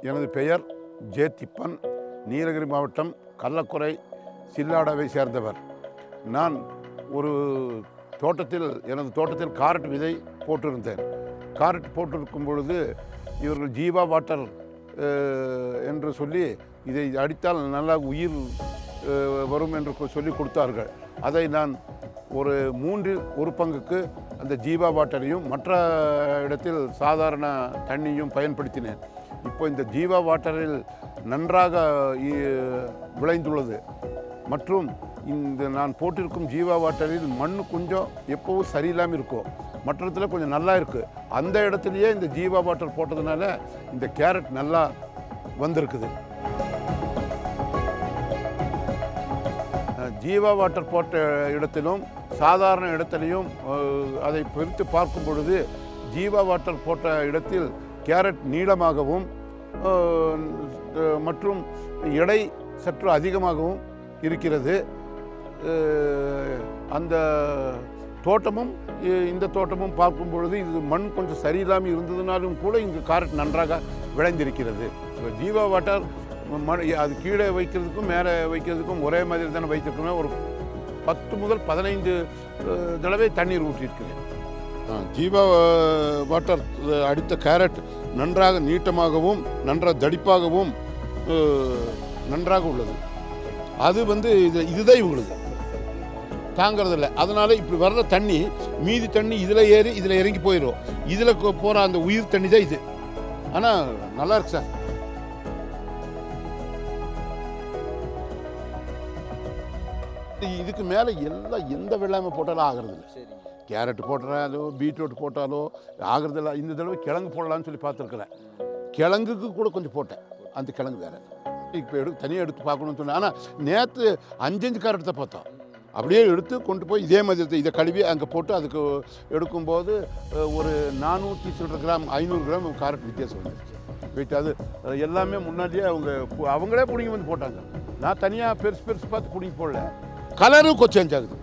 எனது பெயர் ஜே திப்பன். நீலகிரி மாவட்டம் கள்ளக்குறை சில்லாடாவை சேர்ந்தவர். நான் ஒரு எனது தோட்டத்தில் காரட் விதை போட்டிருந்தேன். காரட் போட்டிருக்கும் பொழுது இவர்கள் ஜீவா வாட்டர் என்று சொல்லி இதை அடித்தால் நல்லா உயிர் வரும் என்று சொல்லி கொடுத்தார்கள். அதை நான் ஒரு 1/3 பங்குக்கு அந்த ஜீவா வாட்டரையும் மற்ற இடத்தில் சாதாரண தண்ணியும் பயன்படுத்தினேன். இப்போ இந்த ஜீவா வாட்டரில் நன்றாக விளைந்துள்ளது. மற்றும் இந்த நான் போட்டிருக்கும் ஜீவா வாட்டரில் மண் கொஞ்சம் எப்போவும் சரியில்லாமல் இருக்கும், மற்றத்தில் கொஞ்சம் நல்லா இருக்குது. அந்த இடத்துலையே இந்த ஜீவா வாட்டர் போட்டதுனால இந்த கேரட் நல்லா வந்திருக்குது. ஜீவா வாட்டர் போட்ட இடத்திலும் சாதாரண இடத்திலையும் அதை பிரித்து பார்க்கும் பொழுது ஜீவா வாட்டர் போட்ட இடத்தில் கேரட் நீளமாகவும் மற்றும் எடை சற்று அதிகமாகவும் இருக்கிறது. அந்த தோட்டமும் இந்த தோட்டமும் பார்க்கும் பொழுது இது மண் கொஞ்சம் சரியில்லாமல் இருந்ததுனாலும் கூட இங்கு கேரட் நன்றாக விளைந்திருக்கிறது. ஜீவா வாட்டர் அது கீழே வைக்கிறதுக்கும் மேலே வைக்கிறதுக்கும் ஒரே மாதிரி தானே வைத்திருக்கணும். ஒரு 10 முதல் 15 தடவை தண்ணீர் ஊற்றியிருக்கிறேன். ஜீவா வாட்டர் அடித்த கேரட் நன்றாக நீட்டமாகவும் நன்றாக தடிப்பாகவும் நன்றாக உள்ளது. அது இதுதான் இவங்களுக்கு தாங்கிறதில்ல. அதனால் இப்படி வர்ற தண்ணி மீதி தண்ணி இதில் ஏறி இதில் இறங்கி போயிடும். இதில் போகிற அந்த உயிர் தண்ணி தான் இது. ஆனால் நல்லா இருக்கு சார். இதுக்கு மேலே எல்லாம் எந்த வெள்ளாமை போட்டாலும் ஆகிறது இல்லை. கேரட் போட்டாலோ பீட்ரூட் போட்டாலோ ஆகிறதில்ல. இந்த தடவை கிழங்கு போடலான்னு சொல்லி பார்த்துருக்குறேன். கிழங்குக்கு கூட கொஞ்சம் போட்டேன். அந்த கிழங்கு வேறு இப்போ தனியாக எடுத்து பார்க்கணும்னு சொன்னேன். ஆனால் நேற்று 5 கேரட் தான் பார்த்தோம். அப்படியே எடுத்து கொண்டு போய் இதே மாதிரி இதை கழுவி அங்கே போட்டு அதுக்கு எடுக்கும்போது ஒரு 400 சில்லற கிராம் 500 கிராம் கேரட் வித்தியாசம் வந்துருச்சு. வெயிட் அது எல்லாமே முன்னாடியே அவங்களே பிடிங்கி வந்து போட்டாங்க. நான் தனியாக பெருசு பார்த்து பிடிங்கி போடல. கலரும் கொஞ்சம் சேஞ்ச் ஆகுது.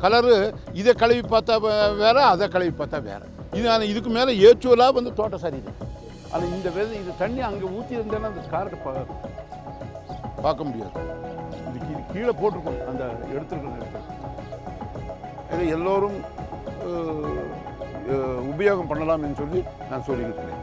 கலரு இதை கழுவி பார்த்தா வேறு, அதை கழுவி பார்த்தா வேறு. இதுக்கு மேலே ஏச்சுவலாக தோட்டம் சரியில்லை. ஆனால் இந்த இது தண்ணி அங்கே ஊற்றி இருந்தேன்னா அந்த கேரட்டை பார்க்க முடியாது. இது கீழே போட்டிருக்கோம் அந்த எடுத்துருக்க. இதை எல்லோரும் உபயோகம் பண்ணலாம்னு சொல்லி நான் சொல்லியிருக்கிறேன்.